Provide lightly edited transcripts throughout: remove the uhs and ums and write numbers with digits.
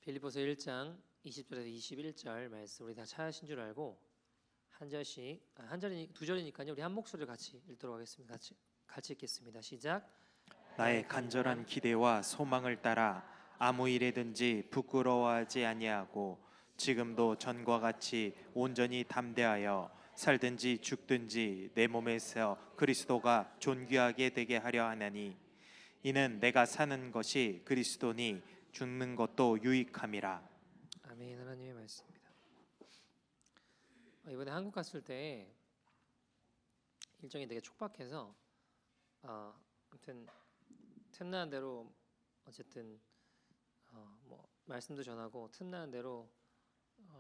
빌립보서 1장 20절에서 21절 말씀 우리 다 찾으신 줄 알고 한 절씩 한 절이 두 절이니까요. 우리 한 목소리를 같이 읽도록 하겠습니다. 같이 읽겠습니다. 시작. 나의 간절한 기대와 소망을 따라 아무 일에든지 부끄러워하지 아니하고 지금도 전과 같이 온전히 담대하여 살든지 죽든지 내 몸에서 그리스도가 존귀하게 되게 하려 하나니 이는 내가 사는 것이 그리스도니 죽는 것도 유익함이라. 아멘. 하나님의 말씀입니다. 이번에 한국 갔을 때 일정이 되게 촉박해서 아무튼 틈나는 대로 어쨌든 뭐 말씀도 전하고 틈나는 대로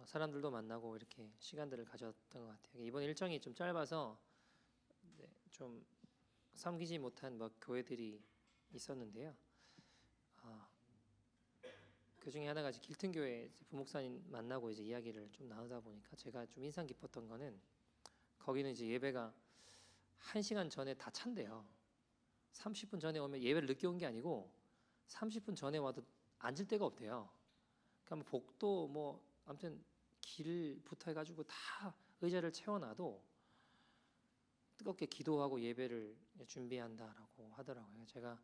사람들도 만나고 이렇게 시간들을 가졌던 것 같아요. 이번 일정이 좀 짧아서 좀 섬기지 못한 뭐 교회들이 있었는데요. 그 중에 하나가 이제 길튼 교회 부목사님 만나고 이제 이야기를 좀 나누다 보니까 제가 좀 인상 깊었던 거는 거기는 이제 예배가 1시간 전에 다 찬대요. 30분 전에 오면 예배를 늦게 온 게 아니고 30분 전에 와도 앉을 데가 없대요. 그러니까 복도 뭐 아무튼 길부터 해가지고 다 의자를 채워놔도 뜨겁게 기도하고 예배를 준비한다라고 하더라고요. 제가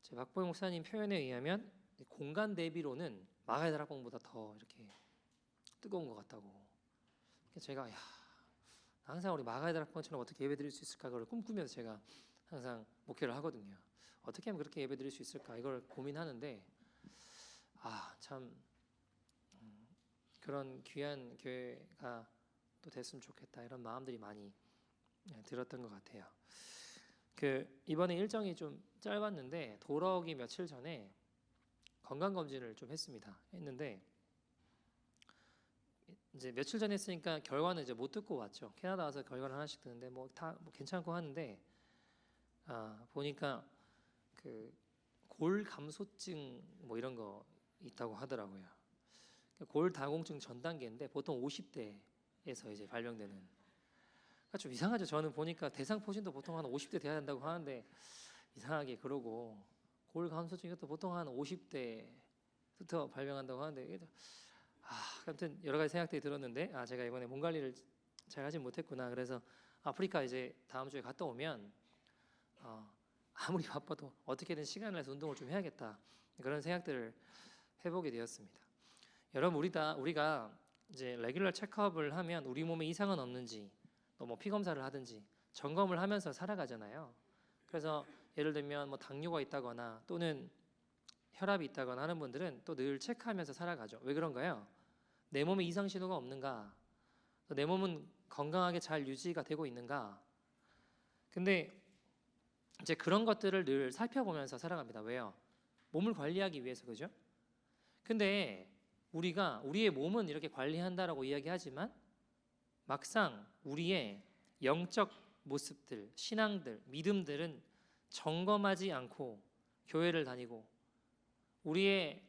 제 박보영 목사님 표현에 의하면 공간 대비로는 마가의 다락방보다 더 이렇게 뜨거운 것 같다고. 제가 항상 우리 마가의 다락방처럼 어떻게 예배드릴 수 있을까 그걸 꿈꾸면서 제가 항상 목회를 하거든요. 어떻게 하면 그렇게 예배드릴 수 있을까 이걸 고민하는데 참 그런 귀한 교회가 또 됐으면 좋겠다 이런 마음들이 많이 들었던 것 같아요. 이번에 일정이 좀 짧았는데 돌아오기 며칠 전에 건강검진을 좀 했는데 이제 며칠 전에 했으니까 결과는 이제 못 듣고 왔죠. 캐나다 와서 결과를 하나씩 듣는데 뭐 다 뭐 괜찮고 하는데 보니까 골 감소증 뭐 이런 거 있다고 하더라고요. 골 다공증 전 단계인데 보통 50대에서 이제 발병되는. 그러니까 좀 이상하죠. 저는 보니까 대상포진도 보통 한 50대 돼야 된다고 하는데 이상하게 그러고 골 감소증 이것도 보통 한 50대부터 발병한다고 하는데 아무튼 여러 가지 생각들이 들었는데 제가 이번에 몸 관리를 잘 하지 못했구나. 그래서 아프리카 이제 다음 주에 갔다 오면 아무리 바빠도 어떻게든 시간을 내서 운동을 좀 해야겠다 그런 생각들을 해보게 되었습니다. 여러분 우리가 이제 레귤러 체크업을 하면 우리 몸에 이상은 없는지 또 뭐 피 검사를 하든지 점검을 하면서 살아가잖아요. 그래서 예를 들면 뭐 당뇨가 있다거나 또는 혈압이 있다거나 하는 분들은 또 늘 체크하면서 살아가죠. 왜 그런가요? 내 몸에 이상 신호가 없는가? 내 몸은 건강하게 잘 유지가 되고 있는가? 근데 이제 그런 것들을 늘 살펴보면서 살아갑니다. 왜요? 몸을 관리하기 위해서, 그죠? 근데 우리가 우리의 몸은 이렇게 관리한다라고 이야기하지만 막상 우리의 영적 모습들, 신앙들, 믿음들은 점검하지 않고 교회를 다니고 우리의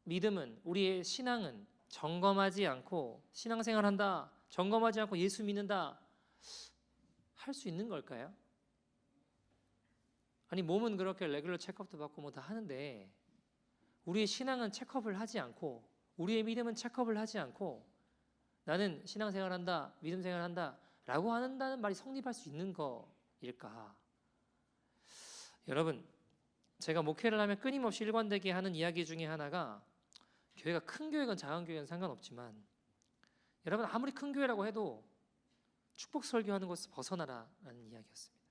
믿음은 우리의 신앙은 점검하지 않고 신앙생활한다, 점검하지 않고 예수 믿는다 할 수 있는 걸까요? 아니 몸은 그렇게 레귤러 체크업도 받고 뭐 다 하는데 우리의 신앙은 체크업을 하지 않고 우리의 믿음은 체크업을 하지 않고 나는 신앙생활한다, 믿음생활한다 라고 한다는 말이 성립할 수 있는 거일까? 여러분 제가 목회를 하면 끊임없이 일관되게 하는 이야기 중에 하나가 교회가 큰 교회건 작은 교회건 상관없지만 여러분 아무리 큰 교회라고 해도 축복 설교하는 것에서 벗어나라라는 이야기였습니다.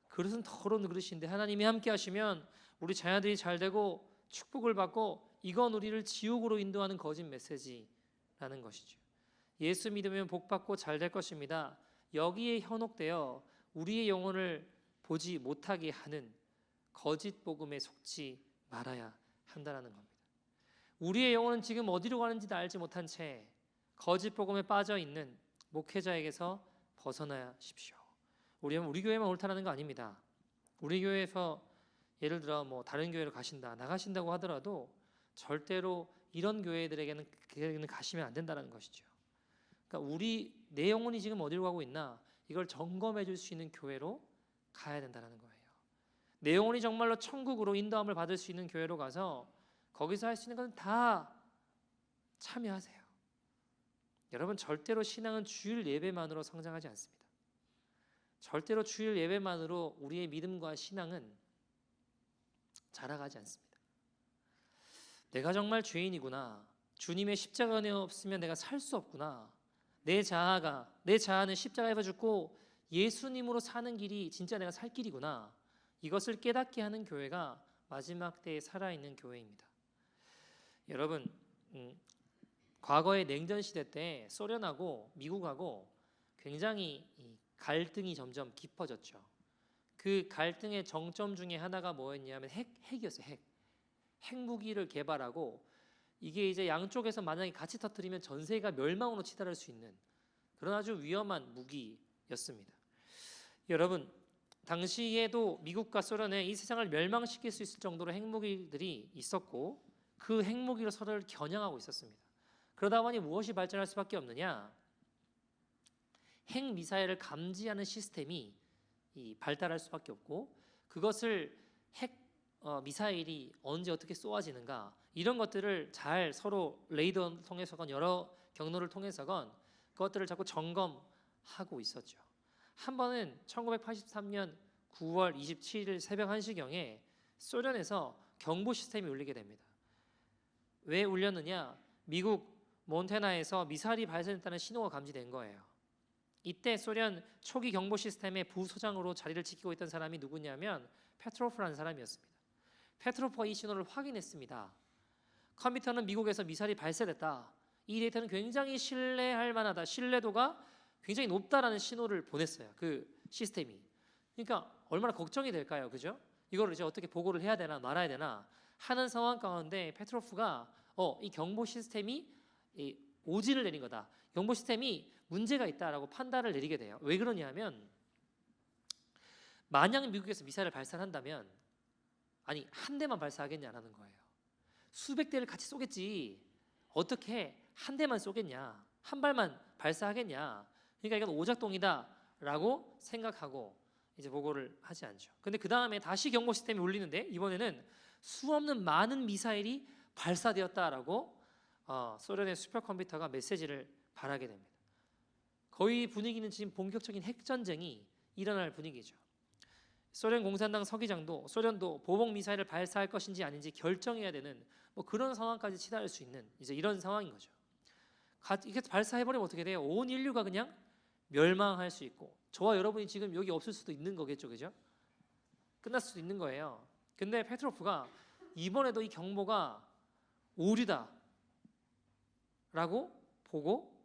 그릇은 더러운 그릇인데 하나님이 함께 하시면 우리 자녀들이 잘 되고 축복을 받고 이건 우리를 지옥으로 인도하는 거짓 메시지라는 것이죠. 예수 믿으면 복 받고 잘 될 것입니다. 여기에 현혹되어 우리의 영혼을 보지 못하게 하는 거짓 복음에 속지 말아야 한다는 겁니다. 우리의 영혼은 지금 어디로 가는지도 알지 못한 채 거짓 복음에 빠져 있는 목회자에게서 벗어나야 하십시오. 우리 교회만 옳다라는 거 아닙니다. 우리 교회에서 예를 들어 뭐 다른 교회로 나가신다고 하더라도 절대로 이런 교회들에게는 가시면 안 된다는 것이죠. 그러니까 내 영혼이 지금 어디로 가고 있나 이걸 점검해 줄 수 있는 교회로 가야 된다는 거예요. 내 영혼이 정말로 천국으로 인도함을 받을 수 있는 교회로 가서 거기서 할 수 있는 건 다 참여하세요. 여러분, 절대로 신앙은 주일 예배만으로 성장하지 않습니다. 절대로 주일 예배만으로 우리의 믿음과 신앙은 자라가지 않습니다. 내가 정말 죄인이구나. 주님의 십자가 은혜 없으면 내가 살 수 없구나. 내 자아는 십자가에서 죽고 예수님으로 사는 길이 진짜 내가 살 길이구나. 이것을 깨닫게 하는 교회가 마지막 때에 살아있는 교회입니다. 여러분, 과거의 냉전 시대 때 소련하고 미국하고 굉장히 갈등이 점점 깊어졌죠. 그 갈등의 정점 중에 하나가 뭐였냐면 핵이었어요. 핵무기를 개발하고 이게 이제 양쪽에서 만약에 같이 터뜨리면 전 세계가 멸망으로 치달을 수 있는 그런 아주 위험한 무기였습니다. 여러분, 당시에도 미국과 소련은 이 세상을 멸망시킬 수 있을 정도로 핵무기들이 있었고 그 핵무기로 서로를 겨냥하고 있었습니다. 그러다 보니 무엇이 발전할 수밖에 없느냐? 핵미사일을 감지하는 시스템이 발달할 수밖에 없고 그것을 미사일이 언제 어떻게 쏘아지는가 이런 것들을 잘 서로 레이더 통해서건 여러 경로를 통해서건 그것들을 자꾸 점검하고 있었죠. 한 번은 1983년 9월 27일 새벽 1시경에 소련에서 경보 시스템이 울리게 됩니다. 왜 울렸느냐? 미국 몬태나에서 미사일이 발사됐다는 신호가 감지된 거예요. 이때 소련 초기 경보 시스템의 부소장으로 자리를 지키고 있던 사람이 누구냐면 페트로프라는 사람이었습니다. 페트로프가 이 신호를 확인했습니다. 컴퓨터는 미국에서 미사일이 발사됐다. 이 데이터는 굉장히 신뢰할 만하다. 신뢰도가 굉장히 높다라는 신호를 보냈어요. 그 시스템이. 그러니까 얼마나 걱정이 될까요? 그죠? 이거를 이제 어떻게 보고를 해야 되나 말아야 되나 하는 상황 가운데 페트로프가 이 경보 시스템이 오지를 내린 거다. 경보 시스템이 문제가 있다라고 판단을 내리게 돼요. 왜 그러냐면 만약 미국에서 미사일을 발사한다면 아니 한 대만 발사하겠냐라는 거예요. 수백 대를 같이 쏘겠지. 어떻게 한 대만 쏘겠냐? 한 발만 발사하겠냐? 그러니까 이건 오작동이다라고 생각하고 이제 보고를 하지 않죠. 근데 그 다음에 다시 경보 시스템이 울리는데 이번에는 수없는 많은 미사일이 발사되었다라고 소련의 슈퍼컴퓨터가 메시지를 발하게 됩니다. 거의 분위기는 지금 본격적인 핵전쟁이 일어날 분위기죠. 소련 공산당 서기장도 소련도 보복 미사일을 발사할 것인지 아닌지 결정해야 되는 뭐 그런 상황까지 치달을 수 있는 이제 이런 상황인 거죠. 이렇게 발사해버리면 어떻게 돼요? 온 인류가 그냥 멸망할 수 있고 저와 여러분이 지금 여기 없을 수도 있는 거겠죠, 그죠? 끝날 수도 있는 거예요. 근데 페트로프가 이번에도 이 경보가 오류다라고 보고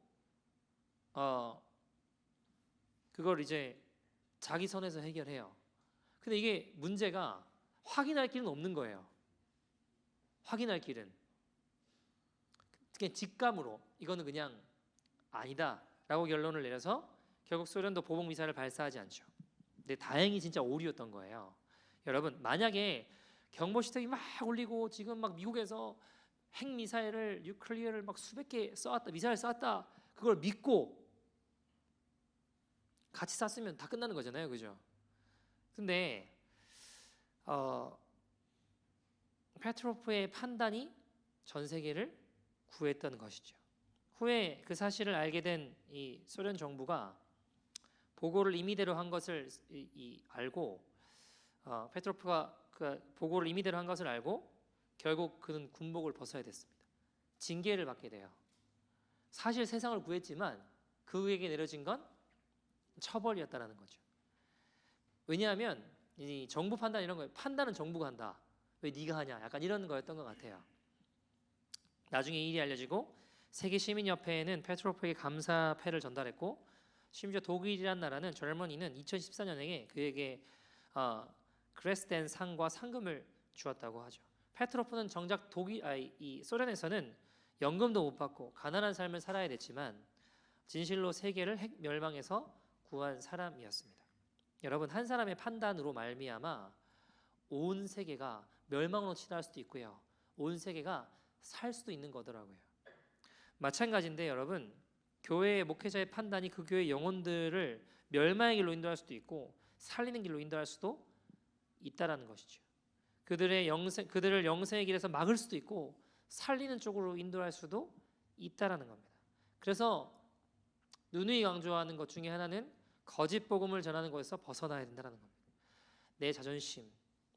그걸 이제 자기 선에서 해결해요. 근데 이게 문제가 확인할 길은 없는 거예요. 확인할 길은 그냥 직감으로 이거는 그냥 아니다라고 결론을 내려서 결국 소련도 보복 미사일을 발사하지 않죠. 근데 다행히 진짜 오류였던 거예요. 여러분, 만약에 경보 시스템이 막 울리고 지금 막 미국에서 핵 미사일을 뉴클리어를 막 수백 개 쏘았다, 미사일 쏘았다, 그걸 믿고 같이 쐈으면 다 끝나는 거잖아요, 그죠? 근데 페트로프의 판단이 전 세계를 구했던 것이죠. 후에 그 사실을 알게 된 이 소련 정부가 보고를 임의대로 한 것을 알고 페트로프가 그 보고를 임의대로 한 것을 알고 결국 그는 군복을 벗어야 됐습니다. 징계를 받게 돼요. 사실 세상을 구했지만 그에게 내려진 건 처벌이었다라는 거죠. 왜냐하면 이 정부 판단 이런 거 판단은 정부가 한다. 왜 네가 하냐? 약간 이런 거였던 것 같아요. 나중에 이 일이 알려지고 세계 시민협회에는 페트로프에게 감사패를 전달했고 심지어 독일이라는 나라는 젊은이는 2014년에 그에게 그레스덴 상과 상금을 주었다고 하죠. 페트로프는 정작 이 소련에서는 연금도 못 받고 가난한 삶을 살아야 됐지만 진실로 세계를 핵 멸망에서 구한 사람이었습니다. 여러분, 한 사람의 판단으로 말미암아 온 세계가 멸망으로 치달을 수도 있고요. 온 세계가 살 수도 있는 거더라고요. 마찬가지인데 여러분, 교회의 목회자의 판단이 그 교회의 영혼들을 멸망의 길로 인도할 수도 있고 살리는 길로 인도할 수도 있다라는 것이죠. 그들을 영생의 길에서 막을 수도 있고 살리는 쪽으로 인도할 수도 있다라는 겁니다. 그래서 누누이 강조하는 것 중에 하나는 거짓 복음을 전하는 것에서 벗어나야 된다는 겁니다. 내 자존심,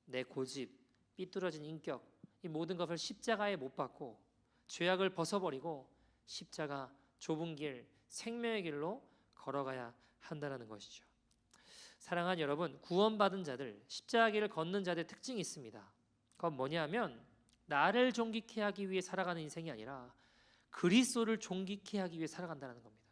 내 고집, 삐뚤어진 인격, 이 모든 것을 십자가에 못 박고 죄악을 벗어버리고 십자가 좁은 길, 생명의 길로 걸어가야 한다는 것이죠. 사랑하는 여러분, 구원받은 자들, 십자가 길을 걷는 자들의 특징이 있습니다. 그건 뭐냐면 나를 존귀케 하기 위해 살아가는 인생이 아니라 그리스도를 존귀케 하기 위해 살아간다는 겁니다.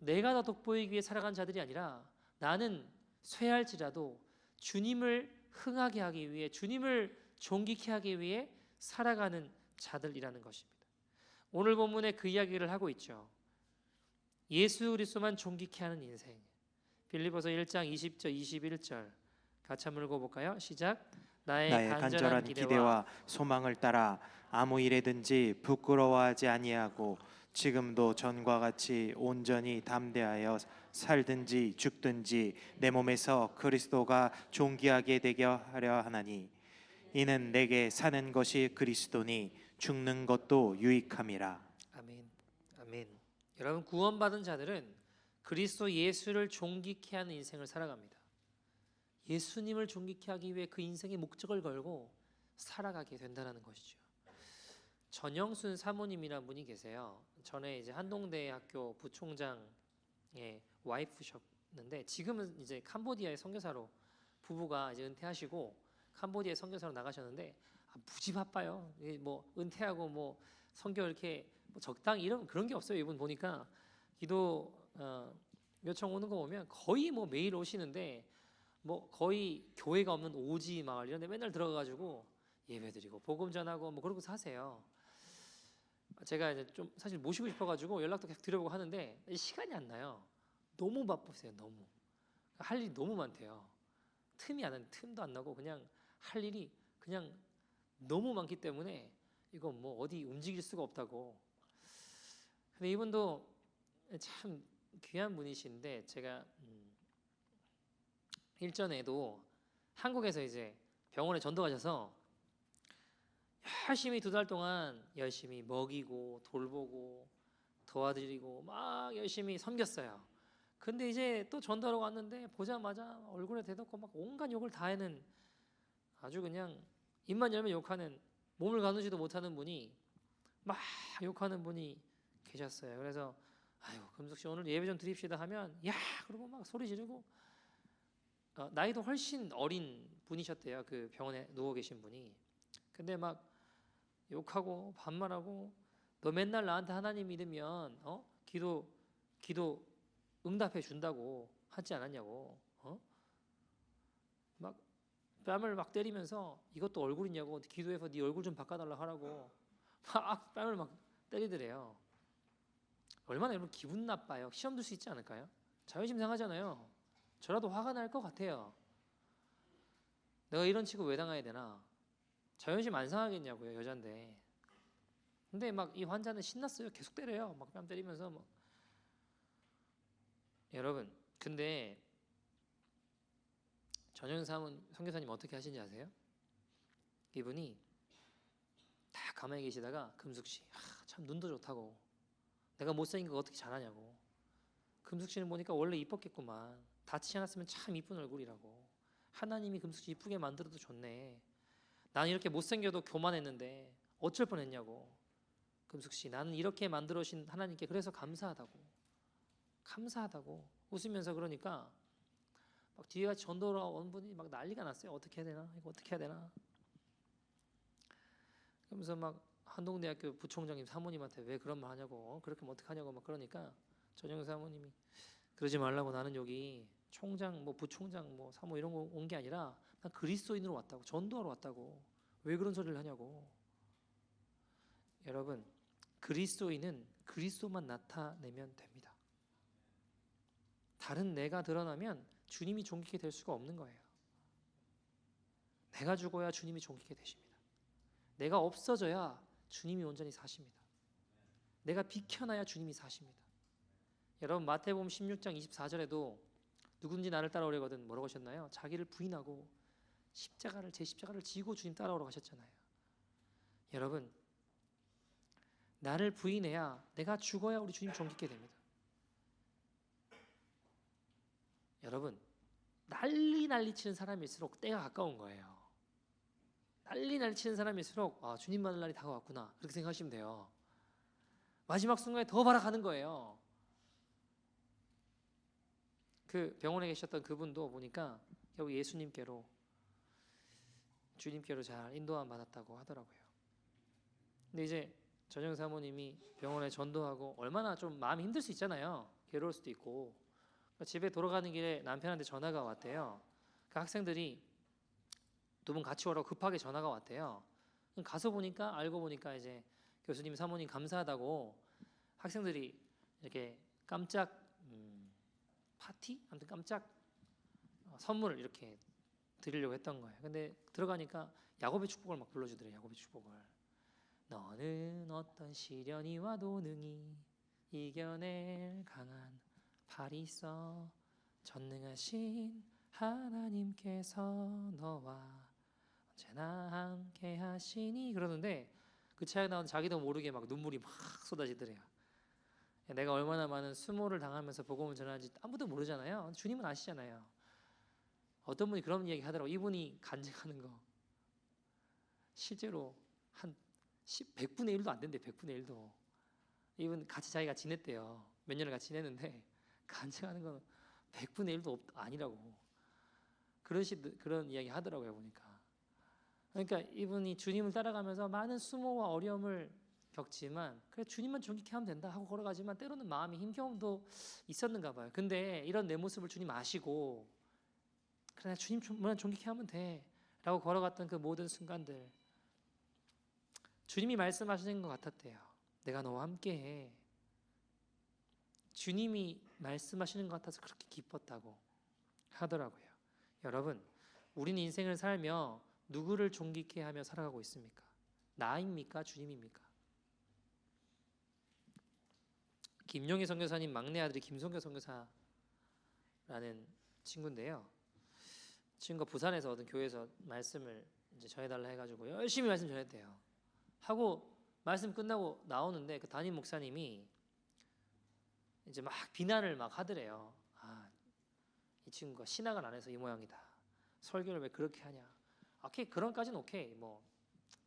내가 더 돋보이기 위해 살아간 자들이 아니라 나는 쇠할지라도 주님을 흥하게 하기 위해, 주님을 존귀케 하기 위해 살아가는 자들이라는 것입니다. 오늘 본문에 그 이야기를 하고 있죠. 예수 그리스도만 존귀케 하는 인생. 빌립보서 1장 20절 21절 같이 한번 읽어볼까요? 시작. 나의 간절한 기대와 소망을 따라 아무 일에든지 부끄러워하지 아니하고 지금도 전과 같이 온전히 담대하여 살든지 죽든지 내 몸에서 그리스도가 존귀하게 되게 하려 하나니 이는 내게 사는 것이 그리스도니 죽는 것도 유익함이라. 아멘. 아멘. 여러분, 구원받은 자들은 그리스도 예수를 존귀케 하는 인생을 살아갑니다. 예수님을 존귀케 하기 위해 그 인생의 목적을 걸고 살아가게 된다는 것이죠. 전영순 사모님이라는 분이 계세요. 전에 이제 한동대학교 부총장의 와이프셨는데 지금은 이제 캄보디아의 선교사로 부부가 이제 은퇴하시고 캄보디아의 선교사로 나가셨는데 무지 바빠요. 뭐 은퇴하고 뭐 선교 이렇게 뭐 적당히 이런 그런 게 없어요. 이분 보니까 기도 요청 오는 거 보면 거의 뭐 매일 오시는데 뭐 거의 교회가 없는 오지 마을 이런 데 맨날 들어가가지고 예배드리고 복음 전하고 뭐 그러고 사세요. 제가 이제 좀 사실 모시고 싶어가지고 연락도 계속 드려보고 하는데 시간이 안 나요. 너무 바쁘세요. 너무 할 일이 너무 많대요. 틈도 안 나고 그냥 할 일이 그냥 너무 많기 때문에 이거 뭐 어디 움직일 수가 없다고. 근데 이분도 참 귀한 분이신데 제가 일전에도 한국에서 이제 병원에 전도 가셔서 열심히 2달 동안 열심히 먹이고 돌보고 도와드리고 막 열심히 섬겼어요. 근데 이제 또 전도하러 왔는데 보자마자 얼굴에 대놓고 막 온갖 욕을 다 하는 아주 그냥 입만 열면 욕하는 몸을 가누지도 못하는 분이 막 욕하는 분이 계셨어요. 그래서 아유 금숙 씨 오늘 예배 좀 드립시다 하면 야 그러고 막 소리 지르고 나이도 훨씬 어린 분이셨대요. 그 병원에 누워 계신 분이. 근데 막 욕하고 반말하고 너 맨날 나한테 하나님 믿으면 기도 응답해 준다고 하지 않았냐고. 막 뺨을 막 때리면서 이것도 얼굴이냐고 기도해서 네 얼굴 좀 바꿔달라 하라고 막 뺨을 막 때리더래요. 얼마나 여러분 기분 나빠요. 시험 들 수 있지 않을까요? 자존심 상하잖아요. 저라도 화가 날 것 같아요. 내가 이런 취급 왜 당해야 되나? 자존심 안 상하겠냐고요, 여잔데. 근데 막 이 환자는 신났어요. 계속 때려요. 막 뺨 때리면서 막. 여러분, 근데 전영삼은 선교사님 어떻게 하신지 아세요? 이분이 다 가만히 계시다가 금숙 씨, 참 눈도 좋다고. 내가 못생긴 거 어떻게 잘하냐고. 금숙 씨는 보니까 원래 이뻤겠구만. 다치지 않았으면 참 이쁜 얼굴이라고. 하나님이 금숙 씨 이쁘게 만들어도 좋네. 난 이렇게 못생겨도 교만했는데 어쩔 뻔했냐고. 금숙 씨, 나는 이렇게 만들어신 하나님께 그래서 감사하다고 웃으면서 그러니까 막 뒤에 같이 전도로 온 분이 막 난리가 났어요. 어떻게 해야 되나? 이거 어떻게 해야 되나? 그러면서 막 한동대학교 부총장님 사모님한테 왜 그런 말 하냐고, 그렇게 하면 어떡하냐고 막 그러니까 전영 사모님이 그러지 말라고. 나는 여기 총장 뭐 부총장 뭐 사모 이런 거 온 게 아니라 난 그리스도인으로 왔다고, 전도하러 왔다고. 왜 그런 소리를 하냐고. 여러분, 그리스도인은 그리스도만 나타내면 됩니다. 다른 내가 드러나면 주님이 존귀케 될 수가 없는 거예요. 내가 죽어야 주님이 존귀케 되십니다. 내가 없어져야 주님이 온전히 사십니다. 내가 비켜나야 주님이 사십니다. 여러분 마태복음 16장 24절에도 누구든지 나를 따라오려거든 뭐라고 하셨나요? 자기를 부인하고 제 십자가를 지고 주님 따라오러 가셨잖아요. 여러분, 나를 부인해야, 내가 죽어야 우리 주님 존귀케 됩니다. 여러분, 난리 치는 사람일수록 때가 가까운 거예요. 난리 치는 사람일수록 주님 만날 날이 다가왔구나, 그렇게 생각하시면 돼요. 마지막 순간에 더 바라가는 거예요. 그 병원에 계셨던 그분도 보니까 결국 예수님께로, 주님께로 잘 인도함 받았다고 하더라고요. 근데 이제 전영 사모님이 병원에 전도하고 얼마나 좀 마음이 힘들 수 있잖아요. 괴로울 수도 있고. 그러니까 집에 돌아가는 길에 남편한테 전화가 왔대요. 그 학생들이 두 분 같이 오라고 급하게 전화가 왔대요. 가서 보니까, 알고 보니까 이제 교수님 사모님 감사하다고 학생들이 이렇게 깜짝 파티? 아무튼 깜짝 선물을 이렇게 드리려고 했던 거예요. 근데 들어가니까 야곱의 축복을 막 불러주더래요. 야곱의 축복을. 너는 어떤 시련이 와도 능히 이겨낼 강한 팔이 있어, 전능하신 하나님께서 너와 언제나 함께 하시니, 그러는데 그 차에 나온 자기도 모르게 막 눈물이 막 쏟아지더래요. 내가 얼마나 많은 수모를 당하면서 복음을 전하는지 아무도 모르잖아요. 주님은 아시잖아요. 어떤 분이 그런 이야기 하더라고. 이분이 간증하는 거 실제로 한 100분의 1도 안 된대. 100분의 1도. 이분 같이 자기가 지냈대요. 몇 년을 같이 지냈는데 간증하는 건 100분의 1도 아니라고. 그런 이야기 하더라고요, 보니까. 그러니까 이분이 주님을 따라가면서 많은 수모와 어려움을 겪지만, 그래 주님만 존귀케 하면 된다 하고 걸어가지만 때로는 마음이 힘겨움도 있었는가 봐요. 근데 이런 내 모습을 주님 아시고, 그래 주님만 존귀케 하면 돼 라고 걸어갔던 그 모든 순간들, 주님이 말씀하시는 것 같았대요. 내가 너와 함께해. 주님이 말씀하시는 것 같아서 그렇게 기뻤다고 하더라고요. 여러분, 우리는 인생을 살며 누구를 존귀케 하며 살아가고 있습니까? 나입니까? 주님입니까? 김용희 선교사님 막내 아들이 김성교 선교사라는 친구인데요. 친구가 부산에서 어떤 교회에서 말씀을 이제 전해달라 해가지고 열심히 말씀 전했대요. 하고 말씀 끝나고 나오는데 그 담임 목사님이 이제 막 비난을 막 하더래요. 이 친구가 신학을 안 해서 이 모양이다. 설교를 왜 그렇게 하냐. 오케이, 그런까지는 오케이. 뭐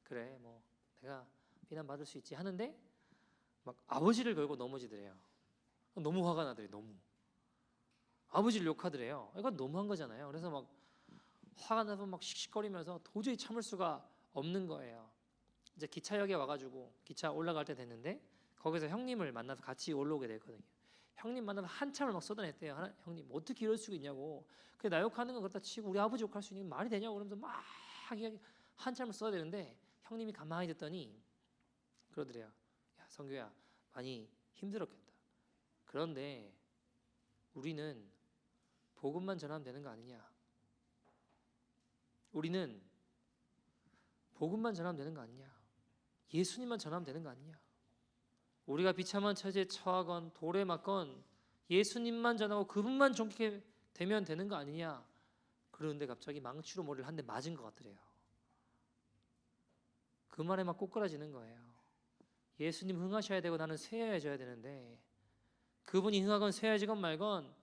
그래, 뭐 내가 비난 받을 수 있지 하는데 막 아버지를 걸고 넘어지더래요. 너무 화가 나더래. 너무 아버지를 욕하더래요. 이건 너무한 거잖아요. 그래서 막 화가 나서 막 씩씩거리면서 도저히 참을 수가 없는 거예요. 이제 기차역에 와가지고 기차 올라갈 때 됐는데 거기서 형님을 만나서 같이 올라오게 됐거든요. 형님 만나면 한참을 막 쏟아냈대요. 형님 어떻게 이럴 수가 있냐고. 그 나 욕하는 건 그렇다 치고 우리 아버지 욕할 수 있는 말이 되냐고 그러면서 막 이야기 한참을 쏟아내는데 형님이 가만히 듣더니 그러더래요. 야 성규야, 많이 힘들었겠다. 그런데 우리는 복음만 전하면 되는 거 아니냐. 우리는 복음만 전하면 되는 거 아니냐. 예수님만 전하면 되는 거 아니냐. 우리가 비참한 처지에 처하건 돌에 맞건 예수님만 전하고 그분만 존귀케 되면 되는 거 아니냐. 그런데 갑자기 망치로 머리를 한 대 맞은 것 같더래요. 그 말에 막 꼬꾸라지는 거예요. 예수님 흥하셔야 되고 나는 쇠해져야 되는데 그분이 흥하건 쇠해지건 말건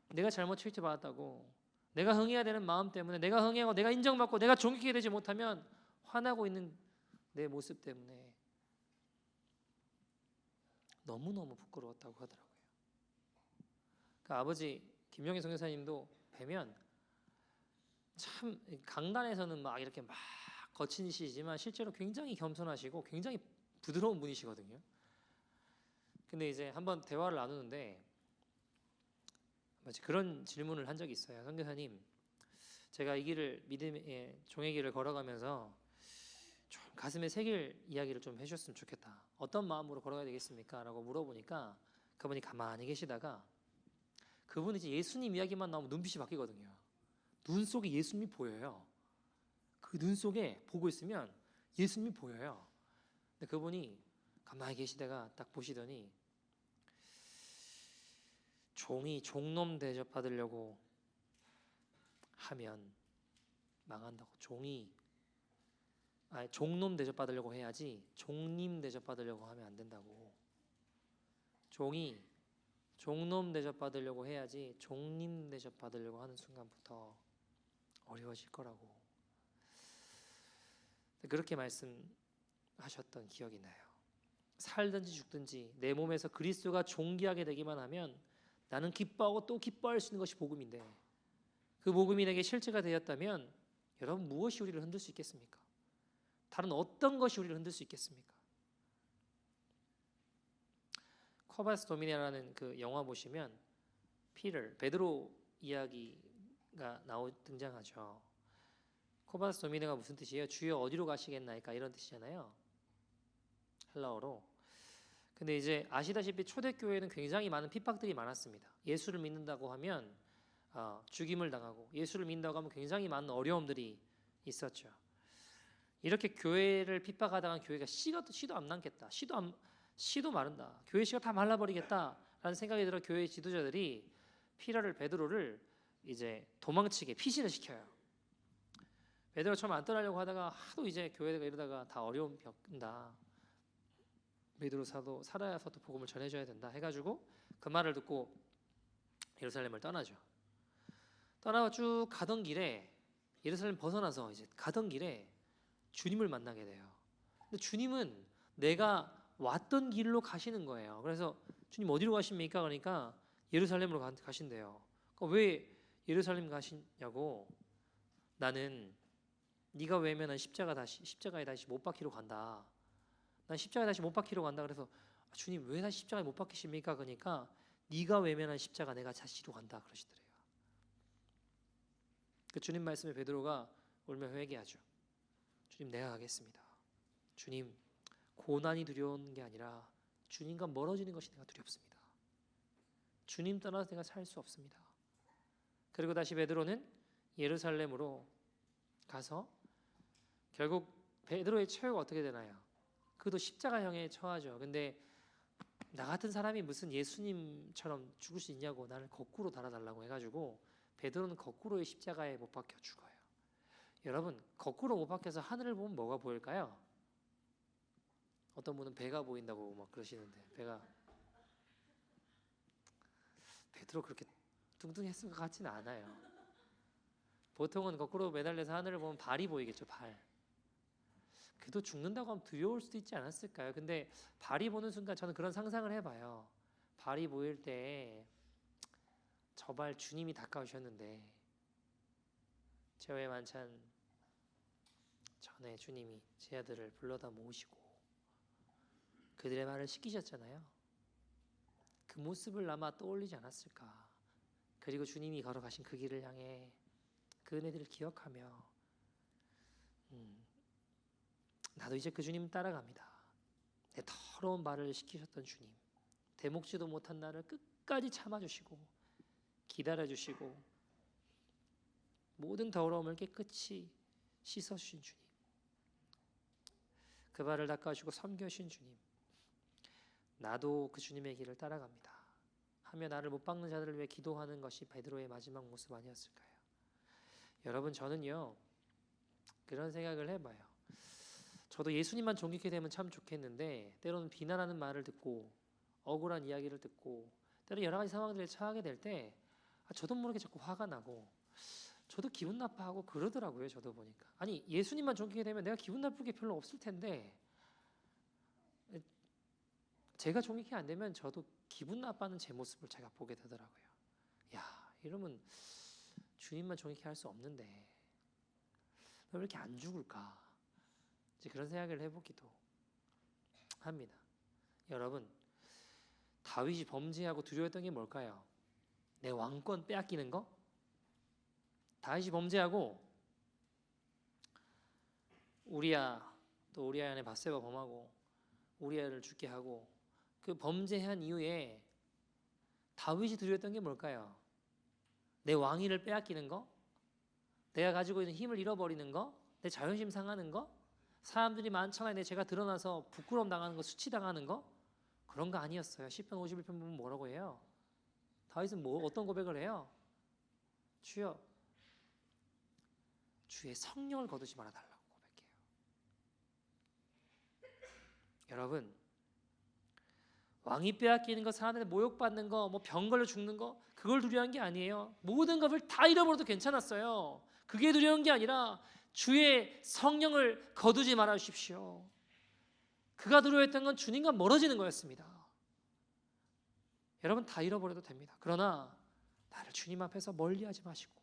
내가 잘못 취급받았다고, 내가 흥해야 되는 마음 때문에, 내가 흥하고 내가 인정받고 내가 존귀케 되지 못하면 화나고 있는 내 모습 때문에 너무너무 부끄러웠다고 하더라고요. 그 아버지 김용희 선교사님도 뵈면 참 강단에서는 막 이렇게 막 거친이시지만 실제로 굉장히 겸손하시고 굉장히 부드러운 분이시거든요. 근데 이제 한번 대화를 나누는데 마치 그런 질문을 한 적이 있어요. 선교사님, 제가 이 길을 믿음의 종의 길을 걸어가면서 좀 가슴에 새길 이야기를 좀 해주셨으면 좋겠다. 어떤 마음으로 걸어가야 되겠습니까? 라고 물어보니까 그분이 가만히 계시다가 그분이 이제 예수님 이야기만 나오면 눈빛이 바뀌거든요. 눈 속에 예수님이 보여요. 그 눈 속에 보고 있으면 예수님이 보여요. 근데 그분이 가만히 계시다가 딱 보시더니 종이 종놈 대접받으려고 하면 망한다고. 종놈 대접받으려고 해야지 종님 대접받으려고 하면 안 된다고. 종이 종놈 대접받으려고 해야지 종님 대접받으려고 하는 순간부터 어려워질 거라고. 그렇게 말씀하셨던 기억이 나요. 살든지 죽든지 내 몸에서 그리스도가 존귀하게 되기만 하면 나는 기뻐하고 또 기뻐할 수 있는 것이 복음인데, 그 복음이 내게 실체가 되었다면 여러분, 무엇이 우리를 흔들 수 있겠습니까? 다른 어떤 것이 우리를 흔들 수 있겠습니까? 커바스 도미네라는 그 영화 보시면 베드로 이야기가 등장하죠. 코바스 도미네가 무슨 뜻이에요? 주여 어디로 가시겠나이까, 이런 뜻이잖아요, 헬라어로. 근데 이제 아시다시피 초대교회는 굉장히 많은 핍박들이 많았습니다. 예수를 믿는다고 하면 죽임을 당하고, 예수를 믿는다고 하면 굉장히 많은 어려움들이 있었죠. 이렇게 교회를 핍박하다가 교회가 씨도 안 남겠다, 씨도 마른다, 교회 씨가 다 말라버리겠다라는 생각이 들어 교회 지도자들이 베드로를 이제 도망치게 피신을 시켜요. 베드로 처음 안 떠나려고 하다가 하도 이제 교회가 이러다가 다 어려움 겪는다, 베드로 사도 살아야서도 복음을 전해줘야 된다 해가지고 그 말을 듣고 예루살렘을 떠나죠. 떠나가 쭉 가던 길에, 예루살렘 벗어나서 이제 가던 길에 주님을 만나게 돼요. 근데 주님은 내가 왔던 길로 가시는 거예요. 그래서 주님 어디로 가십니까? 그러니까 예루살렘으로 가신대요. 그러니까 왜 예루살렘 가시냐고. 나는 네가 외면한 십자가에 다시 못 박히러 간다. 난 십자가에 다시 못 박히러 간다. 그래서 주님 왜 다시 십자가에 못 박히십니까? 그러니까 네가 외면한 십자가 내가 다시로 간다 그러시더래요. 그 주님 말씀에 베드로가 울며 회개하죠. 주님, 내가 가겠습니다. 주님, 고난이 두려운 게 아니라 주님과 멀어지는 것이 내가 두렵습니다. 주님 떠나서 내가 살 수 없습니다. 그리고 다시 베드로는 예루살렘으로 가서 결국 베드로의 처우가 어떻게 되나요? 그도 십자가형에 처하죠. 근데 나 같은 사람이 무슨 예수님처럼 죽을 수 있냐고, 나를 거꾸로 달아달라고 해가지고 베드로는 거꾸로의 십자가에 못 박혀 죽어요. 여러분, 거꾸로 못 박혀서 하늘을 보면 뭐가 보일까요? 어떤 분은 배가 보인다고 막 그러시는데, 베드로 그렇게 뚱뚱했을 것 같지는 않아요. 보통은 거꾸로 매달려서 하늘을 보면 발이 보이겠죠, 발. 그도 죽는다고 하면 두려울 수도 있지 않았을까요? 근데 발이 보는 순간 저는 그런 상상을 해봐요. 발이 보일 때 저 발 주님이 닦아오셨는데, 제회 만찬 전에 주님이 제 아들을 불러다 모으시고 그들의 발을 씻기셨잖아요. 그 모습을 아마 떠올리지 않았을까. 그리고 주님이 걸어가신 그 길을 향해 그 은혜들을 기억하며 나도 이제 그 주님 따라갑니다. 내 더러운 발을 씻기셨던 주님, 대목지도 못한 나를 끝까지 참아주시고 기다려주시고 모든 더러움을 깨끗이 씻어주신 주님, 그 발을 닦아주시고 섬겨주신 주님, 나도 그 주님의 길을 따라갑니다 하며 나를 못 박는 자들을 위해 기도하는 것이 베드로의 마지막 모습 아니었을까요? 여러분, 저는요 그런 생각을 해봐요. 저도 예수님만 존귀케 되면 참 좋겠는데, 때로는 비난하는 말을 듣고 억울한 이야기를 듣고 때로 여러 가지 상황들에 처하게 될 때 저도 모르게 자꾸 화가 나고 저도 기분 나빠하고 그러더라고요. 저도 보니까 아니, 예수님만 존귀케 되면 내가 기분 나쁠 게 별로 없을 텐데 제가 존귀케 안 되면 저도 기분 나빠하는 제 모습을 제가 보게 되더라고요. 야, 이러면 주님만 존귀케 할 수 없는데 왜 이렇게 안 죽을까? 이제 그런 생각을 해보기도 합니다. 여러분, 다윗이 범죄하고 두려웠던 게 뭘까요? 내 왕권 빼앗기는 거? 다윗이 범죄하고 또 우리아 안에 밧세바 범하고 우리아를 죽게 하고 그 범죄한 이후에 다윗이 두려웠던 게 뭘까요? 내 왕위를 빼앗기는 거? 내가 가지고 있는 힘을 잃어버리는 거? 내 자존심 상하는 거? 사람들이 많잖아요. 내 제가 드러나서 부끄러움 당하는 거, 수치당하는 거? 그런 거 아니었어요. 시편 51편 보면 뭐라고 해요? 다윗은 어떤 고백을 해요? 주여, 주의 성령을 거두지 말아 달라고 고백해요. 여러분, 왕이 빼앗기는 거, 사람들한테 모욕받는 거, 뭐 병 걸려 죽는 거, 그걸 두려워한 게 아니에요. 모든 것을 다 잃어버려도 괜찮았어요. 그게 두려운 게 아니라 주의 성령을 거두지 말아 주십시오. 그가 두려워했던 건 주님과 멀어지는 거였습니다. 여러분, 다 잃어버려도 됩니다. 그러나 나를 주님 앞에서 멀리하지 마시고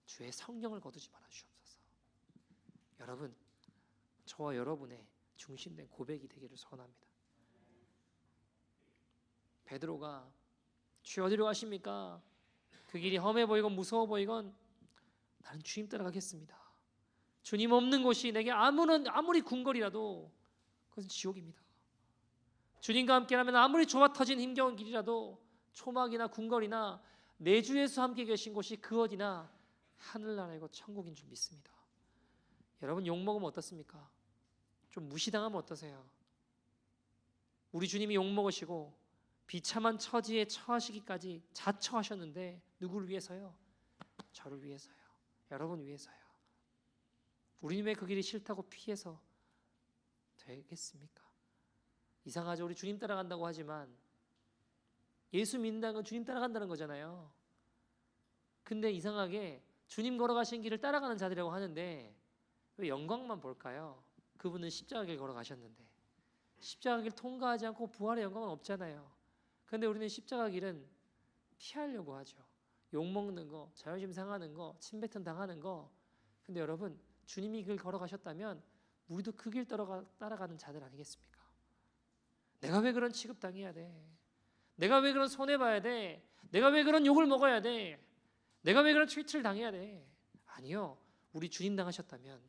주의 성령을 거두지 말아 주옵소서. 여러분, 저와 여러분의 중심된 고백이 되기를 소원합니다. 베드로가 주여 어디로 가십니까? 그 길이 험해 보이건 무서워 보이건 나는 주님 따라가겠습니다. 주님 없는 곳이 내게 아무리 궁궐이라도 그것은 지옥입니다. 주님과 함께라면 아무리 좁아 터진 힘겨운 길이라도 초막이나 궁궐이나 내 주 예수 함께 계신 곳이 그 어디나 하늘나라이고 천국인 줄 믿습니다. 여러분, 욕먹으면 어떻습니까? 좀 무시당하면 어떠세요? 우리 주님이 욕먹으시고 비참한 처지에 처하시기까지 자처하셨는데 누구를 위해서요? 저를 위해서요. 여러분 위해서요. 우리는 왜 그 길이 싫다고 피해서 되겠습니까? 이상하죠. 우리 주님 따라간다고 하지만 예수 믿는다는 건 주님 따라간다는 거잖아요. 근데 이상하게 주님 걸어가신 길을 따라가는 자들이라고 하는데 왜 영광만 볼까요? 그분은 십자가 길 걸어가셨는데 십자가 길 통과하지 않고 부활의 영광은 없잖아요. 근데 우리는 십자가 길은 피하려고 하죠. 욕먹는 거, 자존심 상하는 거, 침뱉음 당하는 거. 근데 여러분, 주님이 그 길 걸어가셨다면 우리도 그 길 따라가는 자들 아니겠습니까? 내가 왜 그런 취급당해야 돼? 내가 왜 그런 손해봐야 돼? 내가 왜 그런 욕을 먹어야 돼? 내가 왜 그런 트위트를 당해야 돼? 아니요. 우리 주님 당하셨다면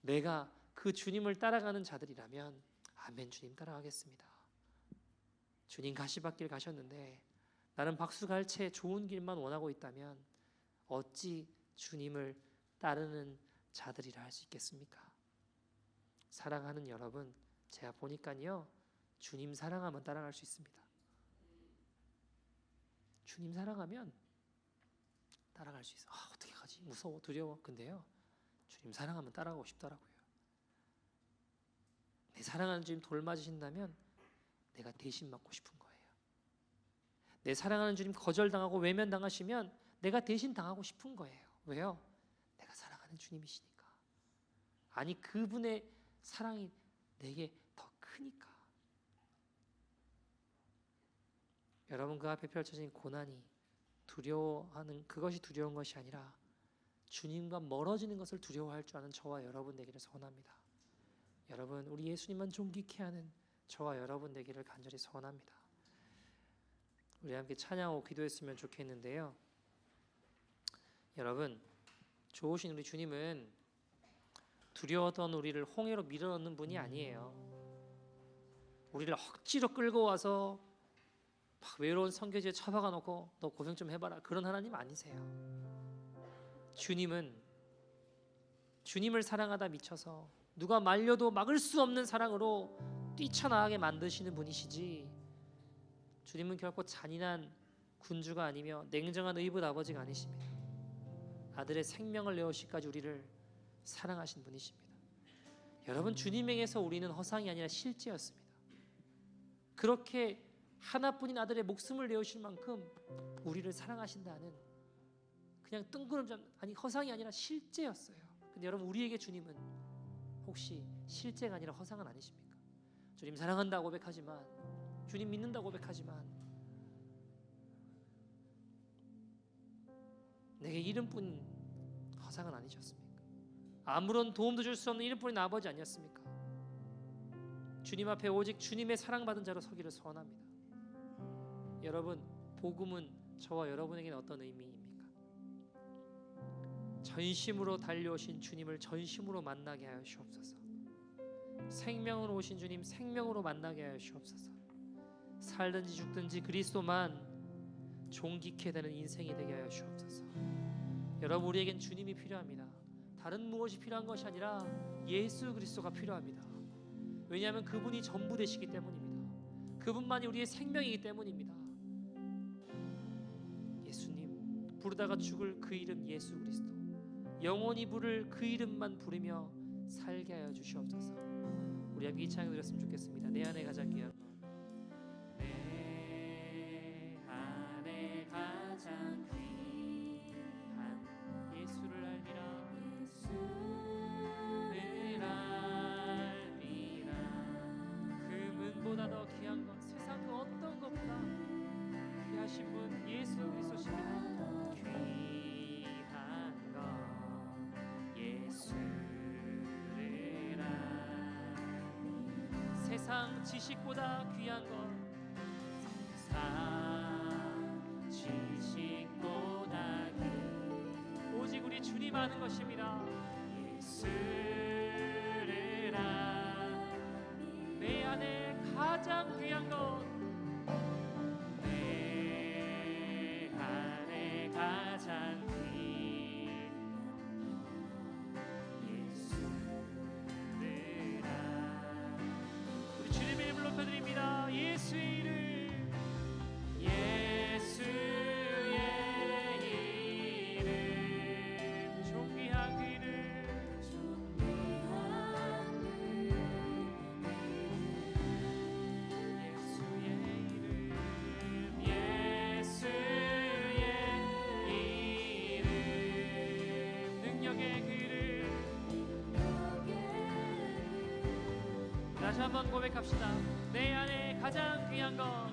내가 그 주님을 따라가는 자들이라면 아멘, 주님 따라가겠습니다. 주님 가시밭길 가셨는데 나는 박수갈채 좋은 길만 원하고 있다면 어찌 주님을 따르는 자들이라 할 수 있겠습니까? 사랑하는 여러분, 제가 보니까요, 주님 사랑하면 따라갈 수 있습니다. 주님 사랑하면 따라갈 수 있어. 어떻게 가지? 무서워, 두려워. 근데요, 주님 사랑하면 따라가고 싶더라고요. 내 사랑하는 주님 돌 맞으신다면 내가 대신 맞고 싶은 거예요. 내 사랑하는 주님 거절당하고 외면당하시면 내가 대신 당하고 싶은 거예요. 왜요? 내가 사랑하는 주님이시니까. 아니, 그분의 사랑이 내게 더 크니까. 여러분, 그 앞에 펼쳐진 고난이 두려워하는 그것이 두려운 것이 아니라 주님과 멀어지는 것을 두려워할 줄 아는 저와 여러분 되기를 소원합니다. 여러분, 우리 예수님만 존귀케 하는 저와 여러분 되기를 간절히 소원합니다. 우리 함께 찬양하고 기도했으면 좋겠는데요. 여러분, 좋으신 우리 주님은 두려웠던 우리를 홍해로 밀어넣는 분이 아니에요. 우리를 억지로 끌고 와서 막 외로운 성교지에 처박아 놓고 너 고생 좀 해봐라, 그런 하나님 아니세요. 주님은 주님을 사랑하다 미쳐서 누가 말려도 막을 수 없는 사랑으로 뛰쳐나가게 만드시는 분이시지, 주님은 결코 잔인한 군주가 아니며 냉정한 의붓 아버지가 아니십니다. 아들의 생명을 내어시까지 우리를 사랑하신 분이십니다. 여러분, 주님에게서 우리는 허상이 아니라 실제였습니다. 그렇게 하나뿐인 아들의 목숨을 내어실 만큼 우리를 사랑하신다는 그냥 뜬구름잡, 아니 허상이 아니라 실제였어요. 근데 여러분, 우리에게 주님은 혹시 실제가 아니라 허상은 아니십니까? 주님 사랑한다고 고백하지만, 주님 믿는다고 고백하지만 내게 이름뿐인 허상은 아니셨습니까? 아무런 도움도 줄 수 없는 이름뿐인 아버지 아니었습니까? 주님 앞에 오직 주님의 사랑받은 자로 서기를 소원합니다. 여러분, 복음은 저와 여러분에게는 어떤 의미입니까? 전심으로 달려오신 주님을 전심으로 만나게 하여 주옵소서. 생명으로 오신 주님 생명으로 만나게 하여 주옵소서. 살든지 죽든지 그리스도만 존귀케 되는 인생이 되게 하여 주옵소서. 여러분, 우리에겐 주님이 필요합니다. 다른 무엇이 필요한 것이 아니라 예수 그리스도가 필요합니다. 왜냐하면 그분이 전부 되시기 때문입니다. 그분만이 우리의 생명이기 때문입니다. 예수님, 부르다가 죽을 그 이름 예수 그리스도, 영원히 부를 그 이름만 부르며 살게 하여 주시옵소서. 우리 함께 이 찬양 드렸으면 좋겠습니다. 내 안에 가장 귀한 내 안에 가장 귀한 예수를 알미라 예수를 알미라. 금은보다 더 귀한 것 세상 그 어떤 것보다 귀하신 분 예수 그리스도십니다. 귀한 것 예수를 알미라. 세상 지식보다 귀한 것 세상 지식보다 오직 우리 주님 아는 것입니다. 예수를 내 안에 가장 귀한 것 내 안에 가장 귀한 예수를 우리 주님의 이름을 높여드립니다. 예수의 이름 예수의 이름 존귀한 그 이름 다시 한번 고백합시다. 내 안에 가장 귀한 것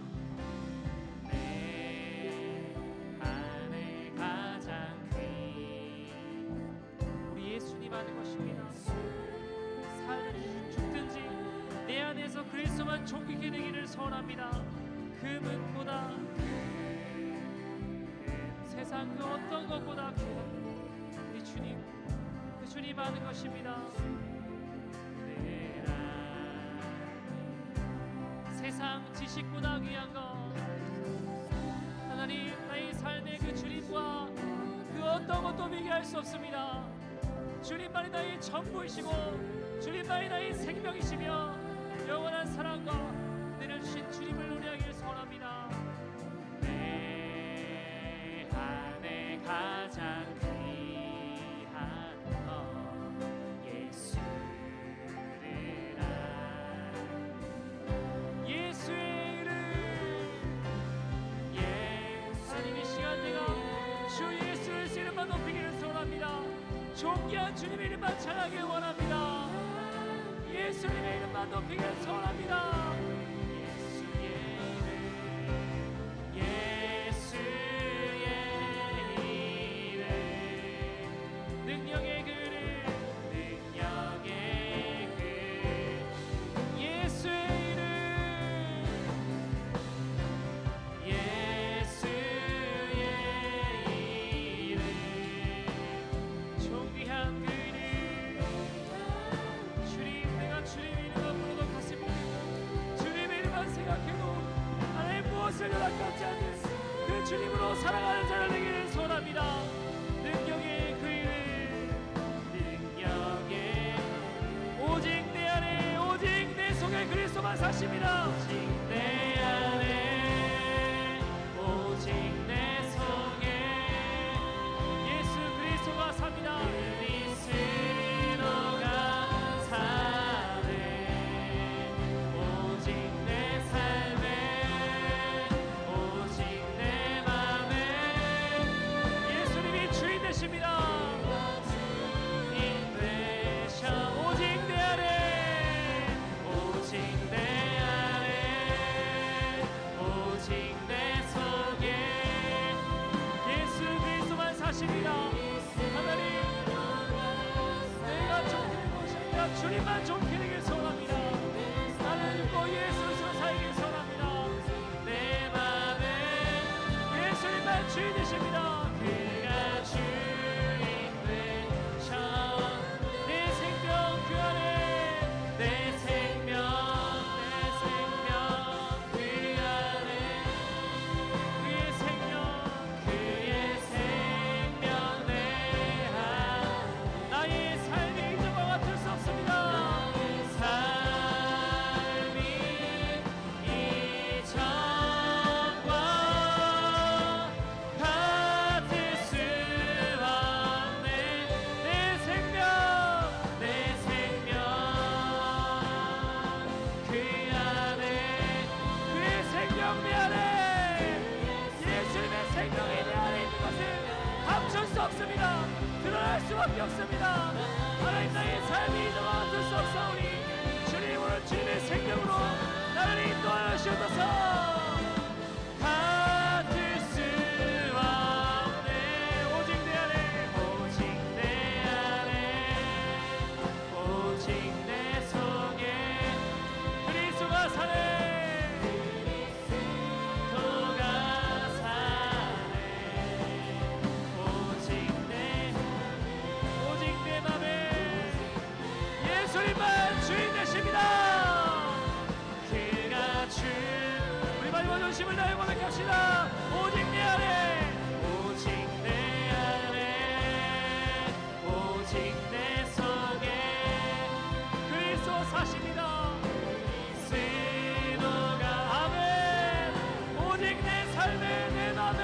내 안에 가장 귀한 우리 예수님 아는 것입니다. 살든지 죽든지 내 안에서 그리스도만 존귀케 되기를 소원합니다. 금은보다 세상 그 어떤 것보다 귀한 우리 주님 그 주님 아는 것입니다. 세상 지식보다 귀한 것 하나님 나의 삶의 그 주님과 그 어떤 것도 비교할 수 없습니다. 주님만이 나의 전부이시고 주님만이 나의 생명이시며 영원한 사랑과 은혜를 주신 주님을 노래하기를 소원합니다. 내 안에 가장 귀한 것 예수를 예수의 이름 하나님 이 시간 내가 주 예수의 이름만 높이기를 소원합니다. 존귀한 주님의 이름만 찬양하길 원합니다. 예수님의 이름만 높이기를 소원합니다. 예수의 이름 예수의 이름 능력의 그름 능력의 그 예수의 무엇을 아깝지 않는 그 주님으로 살아가는 자를 되기를 소원합니다. 능력의 그 이름 능력의 오직 내 안에 오직 내 속에 그리스도만 사십니다. 오직 내 안에 오직 내 속에 예수 그리스도가 삽니다. 그리스도가 사네 오직 내 삶에 주님만 좋게 되길 소원합니다. 나는 믿고 예수로 살길 소원합니다. 내 맘에 예수님만 주인 되십니다. 그가 주인 되셔 내 생명 그 안에 내 생명 그 안에 그의 생명 내 안 나의 삶의 이전과 같을 수 없습니다. 수밖에 없습니다. 하나님 나의 삶이 이제와 어쩔 수 없사오니 주님으로 주님의 생명으로 나를 인도하여 주옵소서. 가질 수 없네. 오직 내 안에 오직 내 안에 오직 내 속에 그리스도가 사네. 그리스도가 사네. 오직 내 맘에 예수님만 주인 되십니다. 그가 주 우리 마지막 전심을 다해 고백합시다. 오직 내 안에 오직 내 안에 오직 내 속에 그리스도 사십니다. 그리스도가 아멘. 오직 내 삶에 내 맘에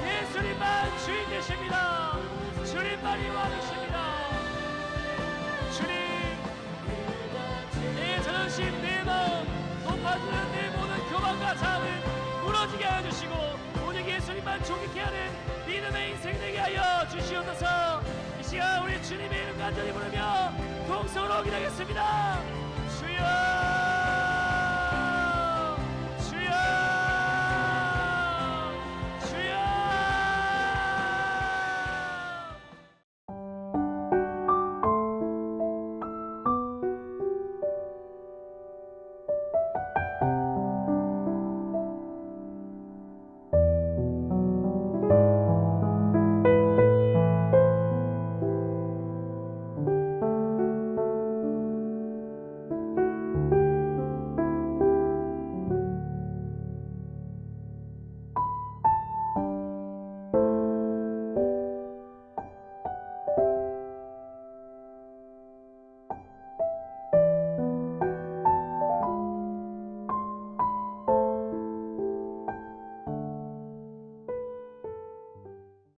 예수님만 주인 되십니다. 주님만이 왕이십니다. 주님 내 자존심 내 마음 높아지는 내 모든 교만과 자아는 무너지게 하여 주시고 오직 예수님만 존귀케 하는 믿음의 인생 되게 하여 주시옵소서. 이 시간 우리 주님의 이름 간절히 부르며 통성으로 기도하겠습니다. 주여